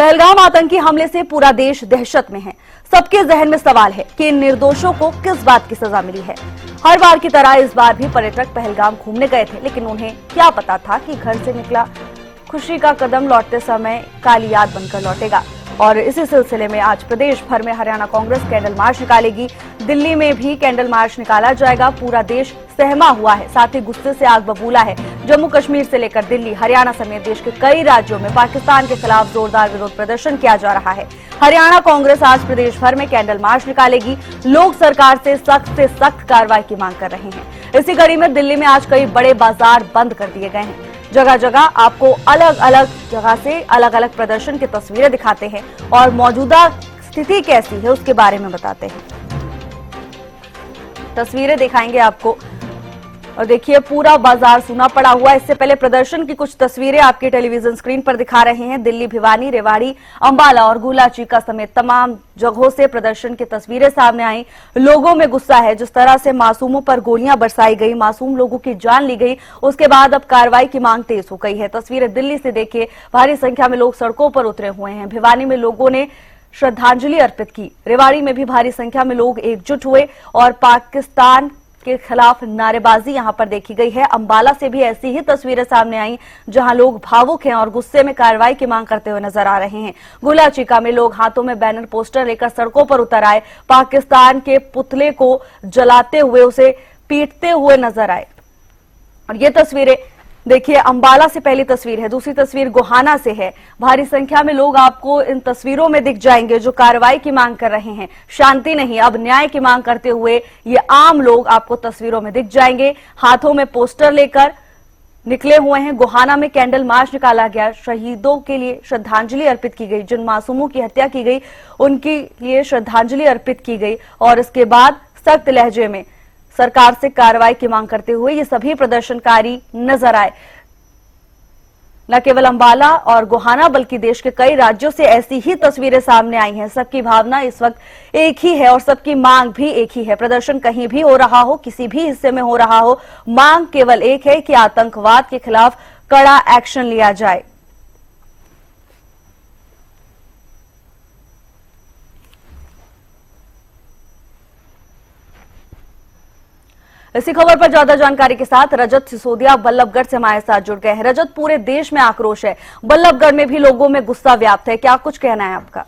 पहलगाम आतंकी हमले से पूरा देश दहशत में है। सबके जहन में सवाल है कि इन निर्दोषों को किस बात की सजा मिली है। हर बार की तरह इस बार भी पर्यटक पहलगाम घूमने गए थे, लेकिन उन्हें क्या पता था कि घर से निकला खुशी का कदम लौटते समय काली याद बनकर लौटेगा। और इसी सिलसिले में आज प्रदेश भर में हरियाणा कांग्रेस कैंडल मार्च निकालेगी। दिल्ली में भी कैंडल मार्च निकाला जाएगा। पूरा देश सहमा हुआ है, साथ ही गुस्से से आग बबूला है। जम्मू कश्मीर से लेकर दिल्ली, हरियाणा समेत देश के कई राज्यों में पाकिस्तान के खिलाफ जोरदार विरोध प्रदर्शन किया जा रहा है। हरियाणा कांग्रेस आज प्रदेश भर में कैंडल मार्च निकालेगी। लोग सरकार से सख्त कार्रवाई की मांग कर रहे हैं। इसी कड़ी में दिल्ली में आज कई बड़े बाजार बंद कर दिए गए हैं। जगह जगह आपको अलग अलग जगह से अलग अलग प्रदर्शन की तस्वीरें दिखाते हैं और मौजूदा स्थिति कैसी है उसके बारे में बताते हैं। तस्वीरें दिखाएंगे आपको और देखिए पूरा बाजार सूना पड़ा हुआ है। इससे पहले प्रदर्शन की कुछ तस्वीरें आपके टेलीविजन स्क्रीन पर दिखा रहे हैं। दिल्ली, भिवानी, रेवाड़ी, अंबाला और गुला चीका समेत तमाम जगहों से प्रदर्शन की तस्वीरें सामने आई। लोगों में गुस्सा है। जिस तरह से मासूमों पर गोलियां बरसाई गई, मासूम लोगों की जान ली गई, उसके बाद अब कार्रवाई की मांग तेज हो गई है। तस्वीरें दिल्ली से देखिए, भारी संख्या में लोग सड़कों पर उतरे हुए हैं। भिवानी में लोगों ने श्रद्धांजलि अर्पित की। रेवाड़ी में भी भारी संख्या में लोग एकजुट हुए और पाकिस्तान के खिलाफ नारेबाजी यहां पर देखी गई है। अंबाला से भी ऐसी ही तस्वीरें सामने आई, जहां लोग भावुक हैं और गुस्से में कार्रवाई की मांग करते हुए नजर आ रहे हैं। गुला चीका में लोग हाथों में बैनर पोस्टर लेकर सड़कों पर उतर आए। पाकिस्तान के पुतले को जलाते हुए उसे पीटते हुए नजर आए। और ये तस्वीरें देखिए, अंबाला से पहली तस्वीर है। दूसरी तस्वीर गोहाना से है। भारी संख्या में लोग आपको इन तस्वीरों में दिख जाएंगे जो कार्रवाई की मांग कर रहे हैं। शांति नहीं, अब न्याय की मांग करते हुए ये आम लोग आपको तस्वीरों में दिख जाएंगे, हाथों में पोस्टर लेकर निकले हुए हैं। गोहाना में कैंडल मार्च निकाला गया। शहीदों के लिए श्रद्धांजलि अर्पित की गई। जिन मासूमों की हत्या की गई उनके लिए श्रद्धांजलि अर्पित की गई और इसके बाद सख्त लहजे में सरकार से कार्रवाई की मांग करते हुए ये सभी प्रदर्शनकारी नजर आए। न केवल अंबाला और गोहाना बल्कि देश के कई राज्यों से ऐसी ही तस्वीरें सामने आई हैं। सबकी भावना इस वक्त एक ही है और सबकी मांग भी एक ही है। प्रदर्शन कहीं भी हो रहा हो, किसी भी हिस्से में हो रहा हो, मांग केवल एक है कि आतंकवाद के खिलाफ कड़ा एक्शन लिया जाए। इसी खबर पर ज्यादा जानकारी के साथ रजत सिसोदिया बल्लभगढ़ से हमारे साथ जुड़ गए हैं। रजत, पूरे देश में आक्रोश है, बल्लभगढ़ में भी लोगों में गुस्सा व्याप्त है, क्या कुछ कहना है आपका?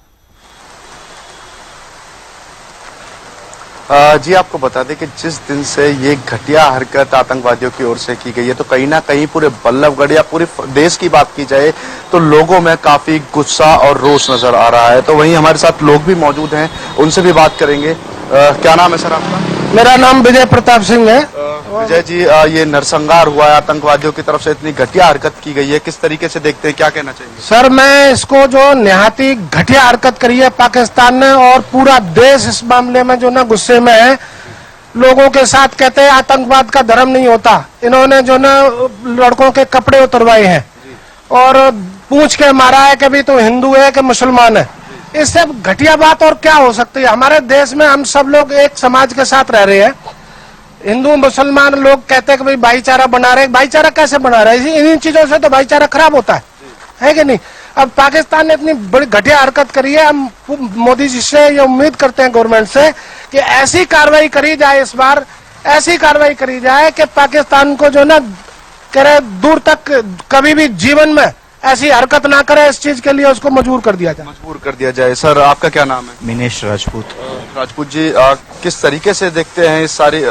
जी, आपको बता दें कि जिस दिन से ये घटिया हरकत आतंकवादियों की ओर से की गई है, तो कहीं ना कहीं पूरे बल्लभगढ़ या पूरे देश की बात की जाए तो लोगों में काफी गुस्सा और रोष नजर आ रहा है। तो वहीं हमारे साथ लोग भी मौजूद हैं, उनसे भी बात करेंगे। क्या नाम है सर आपका? मेरा नाम विजय प्रताप सिंह है। विजय जी, ये नरसंहार हुआ है, आतंकवादियों की तरफ से इतनी घटिया हरकत की गई है, किस तरीके से देखते हैं, क्या कहना चाहिए? सर, मैं इसको जो निहाती घटिया हरकत करी है पाकिस्तान ने, और पूरा देश इस मामले में जो ना गुस्से में है। लोगों के साथ कहते हैं आतंकवाद का धर्म नहीं होता। इन्होंने जो ना लड़कों के कपड़े उतरवाए हैं और पूछ के मारा है कि भी तो हिंदू है कि मुसलमान है। इससे घटिया बात और क्या हो सकती है? हमारे देश में हम सब लोग एक समाज के साथ रह रहे हैं। हिंदू मुसलमान लोग कहते हैं कि भाई भाईचारा बना रहे। भाईचारा कैसे बना रहे हैं? इन्हीं चीजों से तो भाईचारा खराब होता है कि नहीं? अब पाकिस्तान ने इतनी बड़ी घटिया हरकत करी है। हम मोदी जी से ये उम्मीद करते हैं, गवर्नमेंट से, कि ऐसी कार्रवाई करी जाए, इस बार ऐसी कार्रवाई करी जाए कि पाकिस्तान को जो ना कह रहे दूर तक कभी भी जीवन में ऐसी हरकत ना करे। इस चीज के लिए उसको मजबूर कर दिया जाए। सर, आपका क्या नाम है? मिनेश राजपूत। राजपूत जी, किस तरीके से देखते हैं इस सारी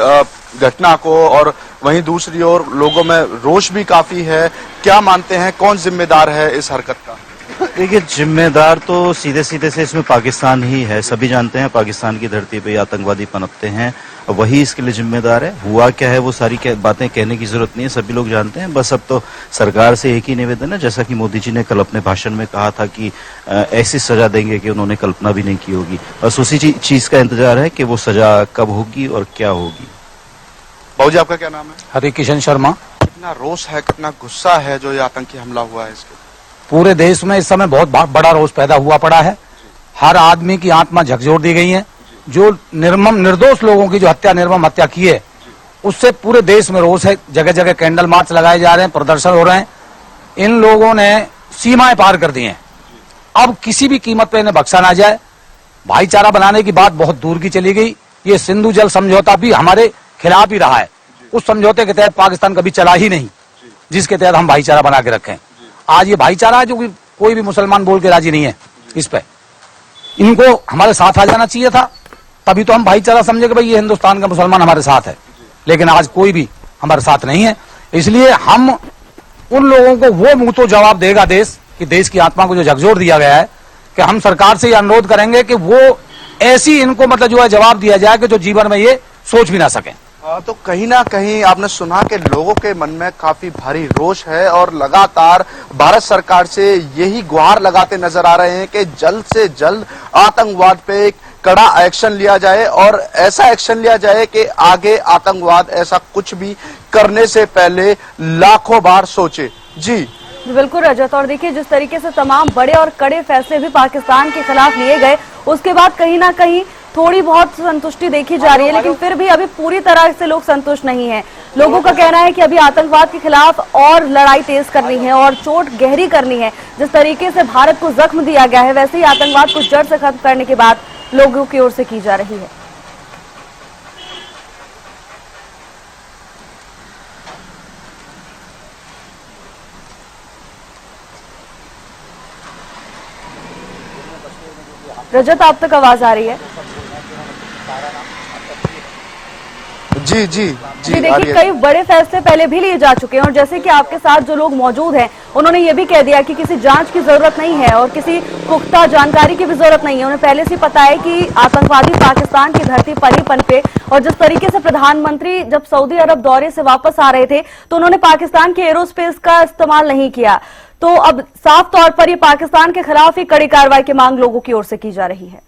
घटना को, और वहीं दूसरी ओर लोगों में रोष भी काफी है, क्या मानते हैं कौन जिम्मेदार है इस हरकत का? देखिए, जिम्मेदार तो सीधे सीधे से इसमें पाकिस्तान ही है। सभी जानते हैं पाकिस्तान की धरती पे आतंकवादी पनपते हैं, वही इसके लिए जिम्मेदार है। हुआ क्या है वो सारी बातें कहने की जरूरत नहीं है, सभी लोग जानते हैं। बस अब तो सरकार से एक ही निवेदन है, जैसा कि मोदी जी ने कल अपने भाषण में कहा था कि ऐसी सजा देंगे कि उन्होंने कल्पना भी नहीं की होगी। बस उसी चीज का इंतजार है कि वो सजा कब होगी और क्या होगी। बाबू जी, आपका क्या नाम है? हरि किशन शर्मा। कितना रोष है, कितना गुस्सा है जो ये आतंकी हमला हुआ है इसके? पूरे देश में इस समय बहुत बड़ा रोष पैदा हुआ पड़ा है। हर आदमी की आत्मा झकझोर दी गई है। जो निर्दोष लोगों की जो निर्मम हत्या की है, उससे पूरे देश में रोष है। जगह जगह कैंडल मार्च लगाए जा रहे हैं, प्रदर्शन हो रहे हैं। इन लोगों ने सीमाएं पार कर दी हैं। अब किसी भी कीमत पे इन्हें बख्शा ना जाए। भाईचारा बनाने की बात बहुत दूर की चली गई। ये सिंधु जल समझौता भी हमारे खिलाफ ही रहा है। उस समझौते के तहत पाकिस्तान कभी चला ही नहीं, जिसके तहत हम भाईचारा बना के रखें। आज ये भाईचारा है जो कि कोई भी मुसलमान बोल के राजी नहीं है इस पे। इनको हमारे साथ आ जाना चाहिए था, तभी तो हम भाईचारा समझे कि भाई ये हिंदुस्तान का मुसलमान हमारे साथ है। लेकिन आज कोई भी हमारे साथ नहीं है, इसलिए हम उन लोगों को वो मुंह तो जवाब देगा देश कि देश की आत्मा को जो झकझोर दिया गया है, कि हम सरकार से ये अनुरोध करेंगे कि वो ऐसी इनको मतलब जो है जवाब दिया जाए कि जो जीवन में ये सोच भी ना सकें। तो कहीं ना कहीं आपने सुना कि लोगों के मन में काफी भारी रोष है और लगातार भारत सरकार से यही गुहार लगाते नजर आ रहे हैं कि जल्द से जल्द आतंकवाद पे एक कड़ा एक्शन लिया जाए और ऐसा एक्शन लिया जाए कि आगे आतंकवाद ऐसा कुछ भी करने से पहले लाखों बार सोचे। जी बिल्कुल रजत, और देखिए जिस तरीके से तमाम बड़े और कड़े फैसले भी पाकिस्तान के खिलाफ लिए गए, उसके बाद कहीं ना कहीं थोड़ी बहुत संतुष्टि देखी जा रही है, लेकिन फिर भी अभी पूरी तरह से लोग संतुष्ट नहीं हैं। लोगों का कहना है कि अभी आतंकवाद के खिलाफ और लड़ाई तेज करनी है और चोट गहरी करनी है। जिस तरीके से भारत को जख्म दिया गया है, वैसे ही आतंकवाद को जड़ से खत्म करने की बात लोगों की ओर से की जा रही है। रजत, आप तक आवाज आ रही है? जी जी जी देखिए कई बड़े फैसले पहले भी लिए जा चुके हैं और जैसे कि आपके साथ जो लोग मौजूद हैं, उन्होंने ये भी कह दिया कि किसी जांच की जरूरत नहीं है और किसी पुख्ता जानकारी की भी जरूरत नहीं है। उन्हें पहले से पता है कि आतंकवादी पाकिस्तान की धरती पर ही पनपे। और जिस तरीके से प्रधानमंत्री जब सऊदी अरब दौरे से वापस आ रहे थे तो उन्होंने पाकिस्तान के एरोस्पेस का इस्तेमाल नहीं किया। तो अब साफ तौर पर ये पाकिस्तान के खिलाफ ही कड़ी कार्रवाई की मांग लोगों की ओर से की जा रही है।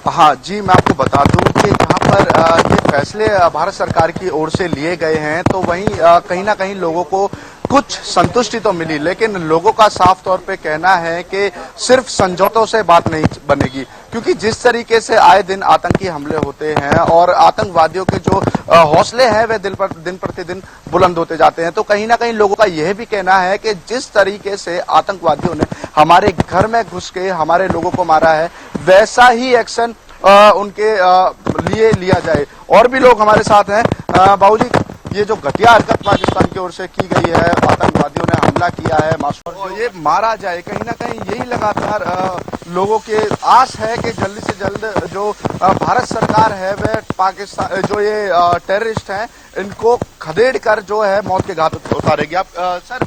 हाँ जी, मैं आपको बता दूं कि जहां पर ये फैसले भारत सरकार की ओर से लिए गए हैं तो वहीं कहीं ना कहीं लोगों को कुछ संतुष्टि तो मिली, लेकिन लोगों का साफ तौर पे कहना है कि सिर्फ समझौतों से बात नहीं बनेगी, क्योंकि जिस तरीके से आए दिन आतंकी हमले होते हैं और आतंकवादियों के जो हौसले हैं वे दिन प्रतिदिन बुलंद होते जाते हैं, तो कहीं ना कहीं लोगों का यह भी कहना है कि जिस तरीके से आतंकवादियों ने हमारे घर में घुस के हमारे लोगों को मारा है, वैसा ही एक्शन उनके लिए लिया जाए। और भी लोग हमारे साथ हैं। बाबूजी, ये जो घटिया हरकत पाकिस्तान की ओर से की गई है, आतंकवादियों ने हमला किया है, मासूम ये मारा जाए, कहीं ना कहीं यही लगातार लोगों के आस है कि जल्दी से जल्द जो भारत सरकार है वह पाकिस्तान जो ये टेररिस्ट हैं इनको खदेड़ कर जो है मौत के घाट उतारेगी। आप सर,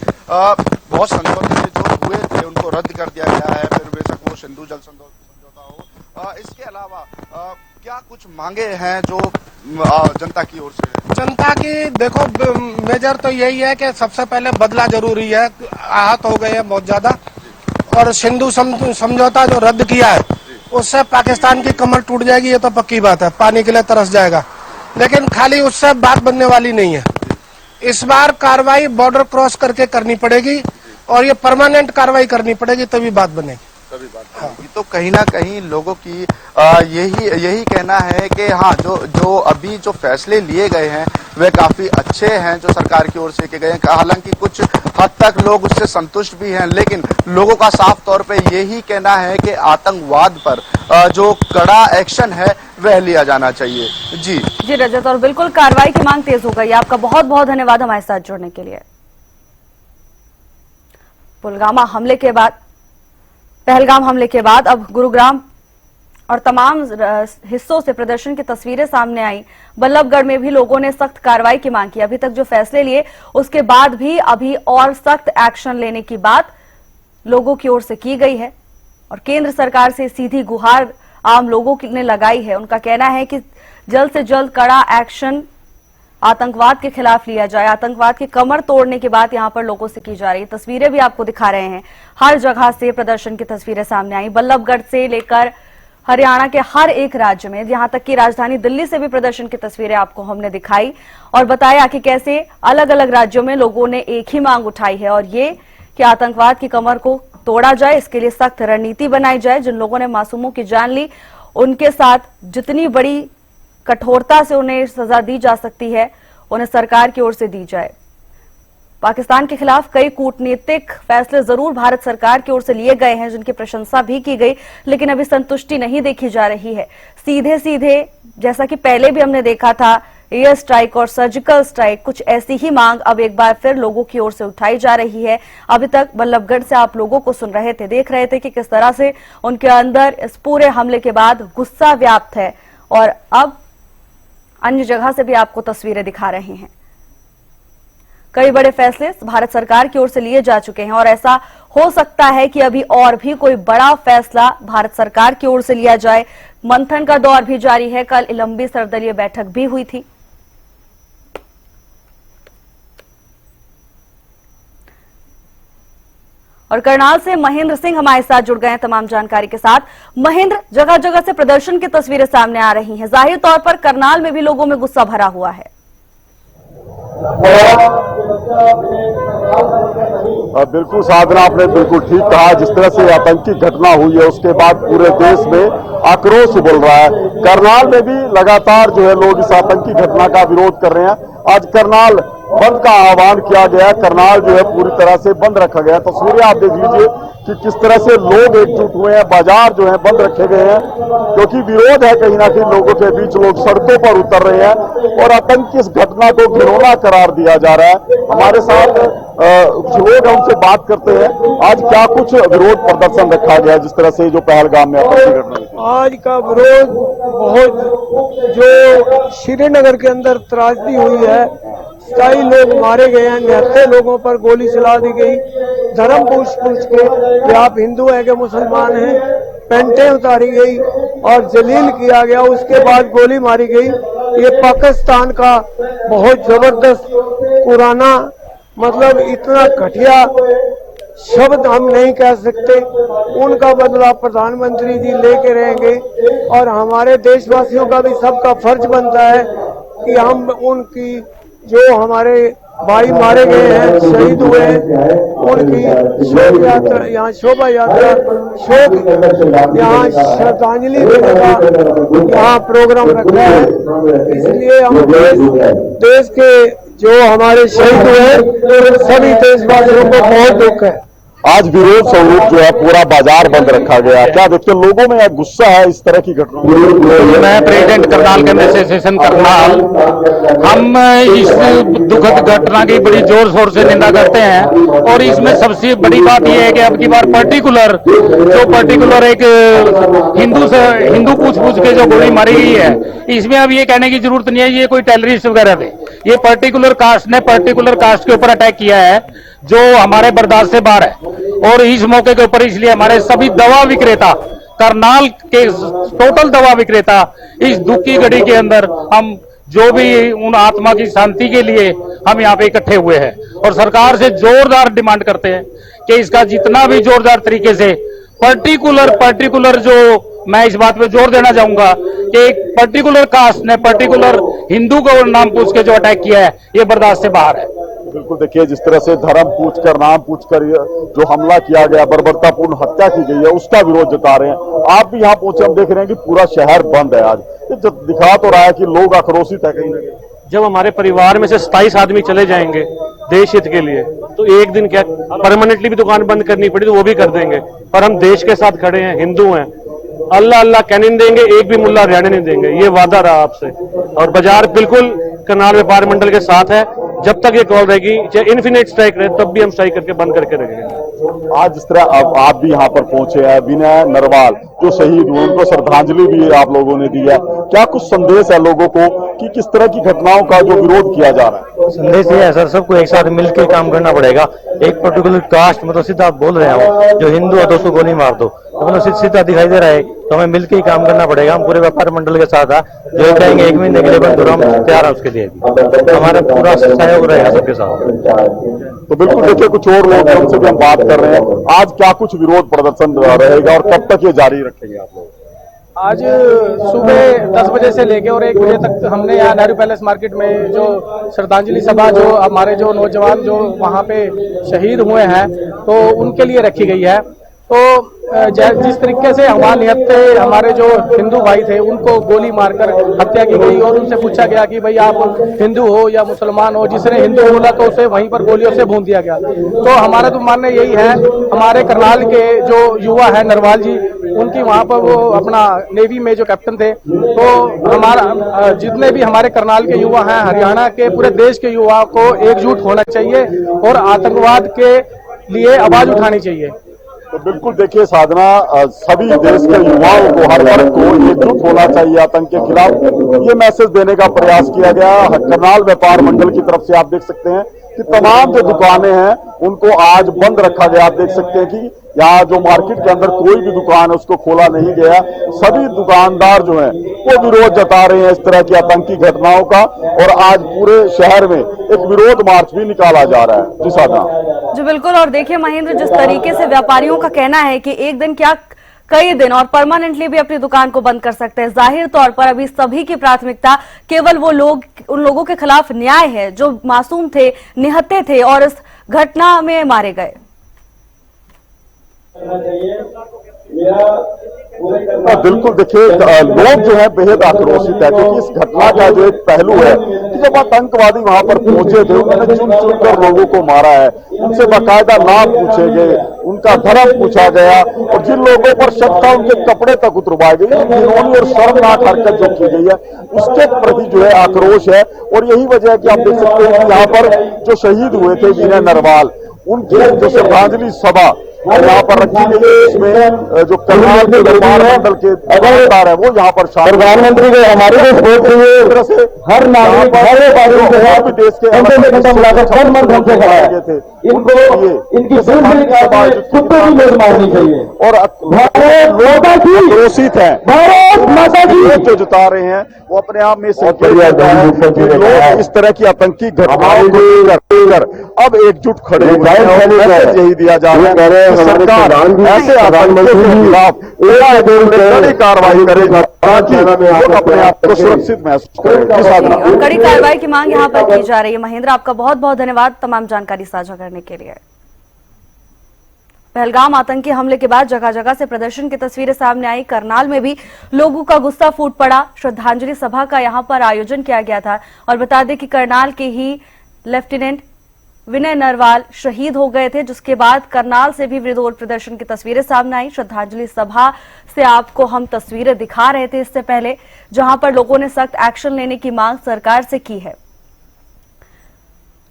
बहुत समझौते जो हुए थे उनको रद्द कर दिया गया है, फिर बेशक वो सिंधु जल समझौता हो, इसके अलावा क्या कुछ मांगे हैं जो जनता की ओर से? जनता की देखो मेजर तो यही है कि सबसे पहले बदला जरूरी है। आहत हो गए हैं बहुत ज्यादा, और सिंधु समझौता जो रद्द किया है उससे पाकिस्तान की कमर टूट जाएगी, ये तो पक्की बात है, पानी के लिए तरस जाएगा। लेकिन खाली उससे बात बनने वाली नहीं है। इस बार कार्रवाई बॉर्डर क्रॉस करके करनी पड़ेगी और ये परमानेंट कार्रवाई करनी पड़ेगी, तभी बात बनेगी। तो कहीं ना कहीं लोगों की यही कहना है कि हाँ, जो अभी जो फैसले लिए गए हैं वे काफी अच्छे हैं जो सरकार की ओर से किए गए हैं। हालांकि कुछ हद तक लोग उससे संतुष्ट भी हैं, लेकिन लोगों का साफ तौर पे यही कहना है कि आतंकवाद पर जो कड़ा एक्शन है वह लिया जाना चाहिए। जी रजत, और बिल्कुल कार्रवाई की मांग तेज हो गई। आपका बहुत बहुत धन्यवाद हमारे साथ जुड़ने के लिए। पहलगाम हमले के बाद अब गुरुग्राम और तमाम हिस्सों से प्रदर्शन की तस्वीरें सामने आई। बल्लभगढ़ में भी लोगों ने सख्त कार्रवाई की मांग की। अभी तक जो फैसले लिए उसके बाद भी अभी और सख्त एक्शन लेने की बात लोगों की ओर से की गई है और केंद्र सरकार से सीधी गुहार आम लोगों ने लगाई है। उनका कहना है कि जल्द से जल्द कड़ा एक्शन आतंकवाद के खिलाफ लिया जाए। आतंकवाद की कमर तोड़ने की बात यहां पर लोगों से की जा रही है। तस्वीरें भी आपको दिखा रहे हैं, हर जगह से प्रदर्शन की तस्वीरें सामने आई। बल्लभगढ़ से लेकर हरियाणा के हर एक राज्य में, यहां तक कि राजधानी दिल्ली से भी प्रदर्शन की तस्वीरें आपको हमने दिखाई और बताया कि कैसे अलग अलग राज्यों में लोगों ने एक ही मांग उठाई है और ये कि आतंकवाद की कमर को तोड़ा जाए, इसके लिए सख्त रणनीति बनाई जाए। जिन लोगों ने मासूमों की जान ली उनके साथ जितनी बड़ी कठोरता से उन्हें सजा दी जा सकती है उन्हें सरकार की ओर से दी जाए। पाकिस्तान के खिलाफ कई कूटनीतिक फैसले जरूर भारत सरकार की ओर से लिए गए हैं, जिनकी प्रशंसा भी की गई, लेकिन अभी संतुष्टि नहीं देखी जा रही है। सीधे सीधे जैसा कि पहले भी हमने देखा था, एयर स्ट्राइक और सर्जिकल स्ट्राइक, कुछ ऐसी ही मांग अब एक बार फिर लोगों की ओर से उठाई जा रही है। अभी तक बल्लभगढ़ से आप लोगों को सुन रहे थे, देख रहे थे कि किस तरह से उनके अंदर इस पूरे हमले के बाद गुस्सा व्याप्त है, और अब अन्य जगह से भी आपको तस्वीरें दिखा रहे हैं। कई बड़े फैसले भारत सरकार की ओर से लिए जा चुके हैं और ऐसा हो सकता है कि अभी और भी कोई बड़ा फैसला भारत सरकार की ओर से लिया जाए। मंथन का दौर भी जारी है। कल लंबी सर्वदलीय बैठक भी हुई थी। और करनाल से महेंद्र सिंह हमारे साथ जुड़ गए हैं तमाम जानकारी के साथ। महेंद्र, जगह जगह से प्रदर्शन की तस्वीरें सामने आ रही हैं। जाहिर तौर पर करनाल में भी लोगों में गुस्सा भरा हुआ है। बिल्कुल साधना, आपने बिल्कुल ठीक कहा। जिस तरह से आतंकी घटना हुई है उसके बाद पूरे देश में आक्रोश उबल रहा है। करनाल में भी लगातार जो है लोग इस आतंकी घटना का विरोध कर रहे हैं। आज करनाल बंद का आह्वान किया गया। करनाल जो है पूरी तरह से बंद रखा गया। तस्वीरें आप देख लीजिए कि किस तरह से लोग एकजुट हुए हैं। बाजार जो है बंद रखे गए हैं क्योंकि विरोध है कहीं ना कहीं लोगों के बीच। लोग सड़कों पर उतर रहे हैं और आतंकी इस घटना को घिनौना करार दिया जा रहा है। हमारे साथ कुछ लोग हैं, उनसे बात करते हैं। आज क्या कुछ विरोध प्रदर्शन रखा गया जिस तरह से जो पहलगाम में आतंकी घटना हुई? आज का विरोध बहुत, जो श्रीनगर के अंदर त्रासदी हुई है, कई लोग मारे गए हैं, 79 लोगों पर गोली चला दी गई। धर्म पूछ के कि आप हिंदू हैं कि मुसलमान हैं, पेंटें उतारी गई और जलील किया गया। उसके बाद गोली मारी गई। ये पाकिस्तान का बहुत जबरदस्त पुराना, मतलब इतना घटिया शब्द हम नहीं कह सकते। उनका बदला प्रधानमंत्री जी लेके रहेंगे और हमारे देशवासियों का भी सबका फर्ज बनता है कि हम उनकी, जो हमारे भाई मारे गए हैं, शहीद हुए हैं, उनकी शोक यात्रा, यहाँ शोभा यात्रा, शोक, यहाँ श्रद्धांजलि देने का यहाँ प्रोग्राम रखा है। इसलिए हम देश के जो हमारे शहीद हुए सभी देशवासियों को बहुत दुख है। आज विरोध स्वरूप जो है पूरा बाजार बंद रखा गया। क्या देखते हैं लोगों में गुस्सा है इस तरह की घटना? मैं प्रेसिडेंट करनाल के एसोसिएशन करनाल, हम इस दुखद घटना की बड़ी जोर शोर से निंदा करते हैं। और इसमें सबसे बड़ी बात यह है कि अब की बार पर्टिकुलर एक हिंदू पूछ के जो गोली मारी गई है, इसमें अब ये कहने की जरूरत नहीं है ये कोई टेररिस्ट वगैरह थे। ये पर्टिकुलर कास्ट ने पर्टिकुलर कास्ट के ऊपर अटैक किया है जो हमारे बर्दाश्त से बाहर है। और इस मौके के ऊपर इसलिए हमारे सभी दवा विक्रेता, करनाल के टोटल दवा विक्रेता, इस दुख की घड़ी के अंदर हम जो भी उन आत्मा की शांति के लिए हम यहाँ पे इकट्ठे हुए हैं और सरकार से जोरदार डिमांड करते हैं कि इसका जितना भी जोरदार तरीके से पर्टिकुलर जो मैं इस बात पे जोर देना चाहूंगा कि एक पर्टिकुलर कास्ट ने पर्टिकुलर हिंदू को नाम पूछ के जो अटैक किया है ये बर्दाश्त से बाहर है। बिल्कुल, देखिए जिस तरह से धर्म पूछकर, नाम पूछकर जो हमला किया गया, बर्बरतापूर्ण हत्या की गई है, उसका विरोध जता रहे हैं। आप भी यहाँ पहुंचे, हम देख रहे हैं कि पूरा शहर बंद है। आज ये दिखा तो रहा है कि लोग आक्रोशित है कहीं ना कहीं। जब हमारे परिवार में से 27 आदमी चले जाएंगे देश हित के लिए, तो एक दिन क्या परमानेंटली भी दुकान बंद करनी पड़ी तो वो भी कर देंगे। पर हम देश के साथ खड़े हैं, हिंदू हैं, अल्लाह अल्लाह कहने नहीं देंगे, एक भी मुल्ला रहने नहीं देंगे। ये वादा रहा आपसे। और बाजार बिल्कुल करनाल व्यापार मंडल के साथ है। जब तक ये कॉल रहेगी, चाहे इन्फिनिट स्ट्राइक रहे, तब भी हम स्ट्राइक करके बंद करके रहेंगे। आज जिस तरह अब आप भी यहाँ पर पहुंचे हैं, विनय नरवाल जो शहीद हुए, उनको श्रद्धांजलि भी आप लोगों ने दी है। क्या कुछ संदेश है लोगों को कि किस तरह की घटनाओं का जो विरोध किया जा रहा है? संदेश ये है सर, सबको एक साथ मिलकर काम करना पड़ेगा। एक पर्टिकुलर कास्ट, मतलब सीधा आप बोल रहे हो, जो हिंदू है 200 गोली मार दो, तो मतलब सीधा दिखाई दे रहा है। तो हमें मिलकर ही काम करना पड़ेगा। हम पूरे व्यापार मंडल के साथ है, जो कहेंगे 1 महीने के लिए बंद हो रहा, हम तैयार है उसके लिए भी। हमारा पूरा सहयोग रहेगा सबके साथ। तो बिल्कुल देखिए, कुछ और लोग हैं, उनसे भी हम बात कर रहे हैं। आज क्या कुछ विरोध प्रदर्शन रहेगा और कब तक ये जारी रखेंगे आप लोग? आज सुबह 10 बजे से लेके और 1 बजे तक हमने यहाँ नेहरू पैलेस मार्केट में जो श्रद्धांजलि सभा, जो हमारे जो नौजवान जो वहाँ पे शहीद हुए हैं, तो उनके लिए रखी गई है। तो जिस तरीके से हमारे जो हिंदू भाई थे उनको गोली मारकर हत्या की गई और उनसे पूछा गया कि भाई आप हिंदू हो या मुसलमान हो, जिसने हिंदू बोला तो उसे वहीं पर गोलियों से भून दिया गया। तो हमारा तो मानना यही है, हमारे करनाल के जो युवा है नरवाल जी, उनकी वहां पर वो अपना नेवी में जो कैप्टन थे, तो हमारा जितने भी हमारे करनाल के युवा हैं, हरियाणा के पूरे देश के युवा को एकजुट होना चाहिए और आतंकवाद के लिए आवाज उठानी चाहिए। तो बिल्कुल देखिए साधना, सभी देश के युवाओं को, हर वर्ग को एकजुट होना चाहिए आतंक के खिलाफ, ये मैसेज देने का प्रयास किया गया। करनाल व्यापार मंडल की तरफ से आप देख सकते हैं कि तमाम जो दुकानें हैं उनको आज बंद रखा गया। आप देख सकते हैं कि यहाँ जो मार्केट के अंदर कोई भी दुकान है उसको खोला नहीं गया। सभी दुकानदार जो हैं वो विरोध जता रहे हैं इस तरह की आतंकी घटनाओं का, और आज पूरे शहर में एक विरोध मार्च भी निकाला जा रहा है। जी साधना जी बिल्कुल। और देखिए महेंद्र, जिस तरीके से व्यापारियों का कहना है कि एक दिन क्या कई दिन और परमानेंटली भी अपनी दुकान को बंद कर सकते हैं। जाहिर तौर पर अभी सभी की प्राथमिकता केवल वो लोग, उन लोगों के खिलाफ न्याय है जो मासूम थे, निहत्थे थे और इस घटना में मारे गए। बिल्कुल देखिए, लोग जो है बेहद आक्रोशित है, क्योंकि इस घटना का जो एक पहलू है कि जब आतंकवादी वहां पर पहुंचे थे, उन्होंने चुन चुन कर लोगों को मारा है, उनसे बाकायदा नाम पूछे गए, उनका धर्म पूछा गया, और जिन लोगों पर शक था उनके कपड़े तक उतरवाए गए। घिनौनी और शर्मनाक हरकत जो की गई है उसके प्रति जो है आक्रोश है, और यही वजह है कि आप देख सकते हैं कि यहाँ पर जो शहीद हुए थे विनय नरवाल, उनकी जो श्रद्धांजलि सभा यहाँ पर रखी गई है। इसमें जो करनाल के व्यापार मंडल के दुकानदार है वो यहाँ पर प्रधानमंत्री को हमारे तरह से हर नागरिक भी देश के थे, इनको इनकी कुत्ते की मेज मारनी चाहिए। और आक्रोशित है, जो जता रहे हैं वो अपने आप में लोग इस तरह की आतंकी घटनाओं को कर अब एकजुट खड़े यही दिया जा रहा है। सरकार ऐसे आतंकियों के खिलाफ कड़ी कार्रवाई करेगा ताकि लोग अपने आप को सुरक्षित महसूस करें। कड़ी कार्रवाई की मांग यहाँ पर की जा रही है। महेंद्र, आपका बहुत बहुत धन्यवाद तमाम जानकारी साझा करने के लिए। पहलगाम आतंकी हमले के बाद जगह जगह से प्रदर्शन की तस्वीरें सामने आई। करनाल में भी लोगों का गुस्सा फूट पड़ा। श्रद्धांजलि सभा का यहां पर आयोजन किया गया था और बता दें कि करनाल के ही लेफ्टिनेंट विनय नरवाल शहीद हो गए थे, जिसके बाद करनाल से भी विरोध प्रदर्शन की तस्वीरें सामने आई। श्रद्धांजलि सभा से आपको हम तस्वीरें दिखा रहे थे इससे पहले, जहां पर लोगों ने सख्त एक्शन लेने की मांग सरकार से की है।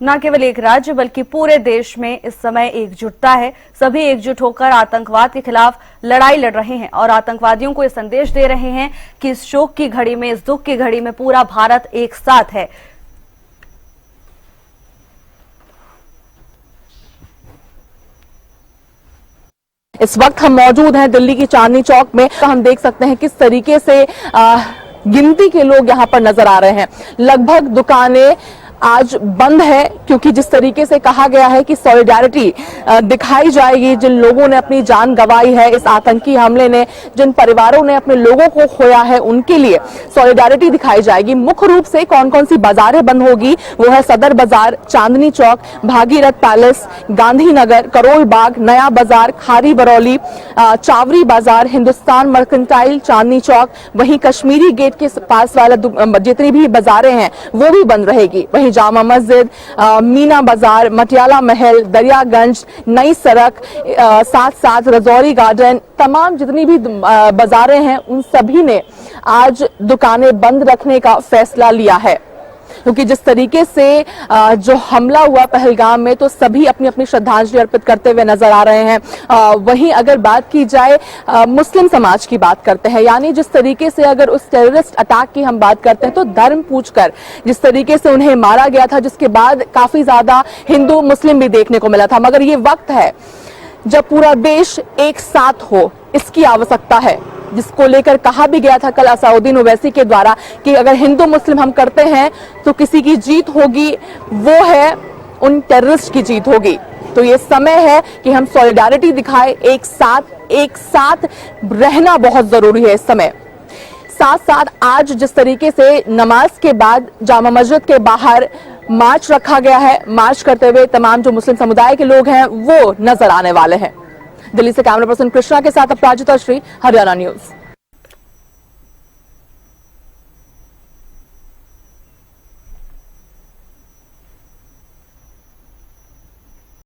न केवल एक राज्य बल्कि पूरे देश में इस समय एकजुटता है। सभी एकजुट होकर आतंकवाद के खिलाफ लड़ाई लड़ रहे हैं और आतंकवादियों को यह संदेश दे रहे हैं कि इस शोक की घड़ी में, इस दुख की घड़ी में पूरा भारत एक साथ है। इस वक्त हम मौजूद हैं दिल्ली की चांदनी चौक में। तो हम देख सकते हैं किस तरीके से गिनती के लोग यहां पर नजर आ रहे हैं। लगभग दुकानें आज बंद है, क्योंकि जिस तरीके से कहा गया है कि सॉलिडारिटी दिखाई जाएगी। जिन लोगों ने अपनी जान गंवाई है इस आतंकी हमले ने, जिन परिवारों ने अपने लोगों को खोया है, उनके लिए सॉलिडारिटी दिखाई जाएगी। मुख्य रूप से कौन कौन सी बाजारें बंद होगी वो है सदर बाजार, चांदनी चौक, भागीरथ पैलेस, गांधीनगर, करोल बाग, नया बाजार, खारी बरौली, चावरी बाजार, हिंदुस्तान मर्केंटाइल, चांदनी चौक। वहीं कश्मीरी गेट के पास वाला जितनी भी बाजारें हैं वो भी बंद रहेगी। वहीं जामा मस्जिद, मीना बाजार, मटियाला महल, दरियागंज, नई सड़क, साथ साथ रजौरी गार्डन, तमाम जितनी भी बाजारें हैं उन सभी ने आज दुकानें बंद रखने का फैसला लिया है, क्योंकि जिस तरीके से जो हमला हुआ पहलगाम में, तो सभी अपनी अपनी श्रद्धांजलि अर्पित करते हुए नजर आ रहे हैं। वहीं अगर बात की जाए मुस्लिम समाज की बात करते हैं, यानी जिस तरीके से अगर उस टेररिस्ट अटैक की हम बात करते हैं तो धर्म पूछकर जिस तरीके से उन्हें मारा गया था, जिसके बाद काफी ज्यादा हिंदू मुस्लिम भी देखने को मिला था। मगर ये वक्त है जब पूरा देश एक साथ हो, इसकी आवश्यकता है, जिसको लेकर कहा भी गया था कल असउद्दीन ओवैसी के द्वारा कि अगर हिंदू मुस्लिम हम करते हैं तो किसी की जीत होगी, वो है उन टेररिस्ट की जीत होगी। तो ये समय है कि हम सॉलिडारिटी दिखाएं, एक साथ रहना बहुत जरूरी है इस समय। साथ साथ आज जिस तरीके से नमाज के बाद जामा मस्जिद के बाहर मार्च रखा गया है, मार्च करते हुए तमाम जो मुस्लिम समुदाय के लोग हैं वो नजर आने वाले हैं। दिल्ली से कैमरा पर्सन कृष्णा के साथ अपराजिता श्री, हरियाणा न्यूज।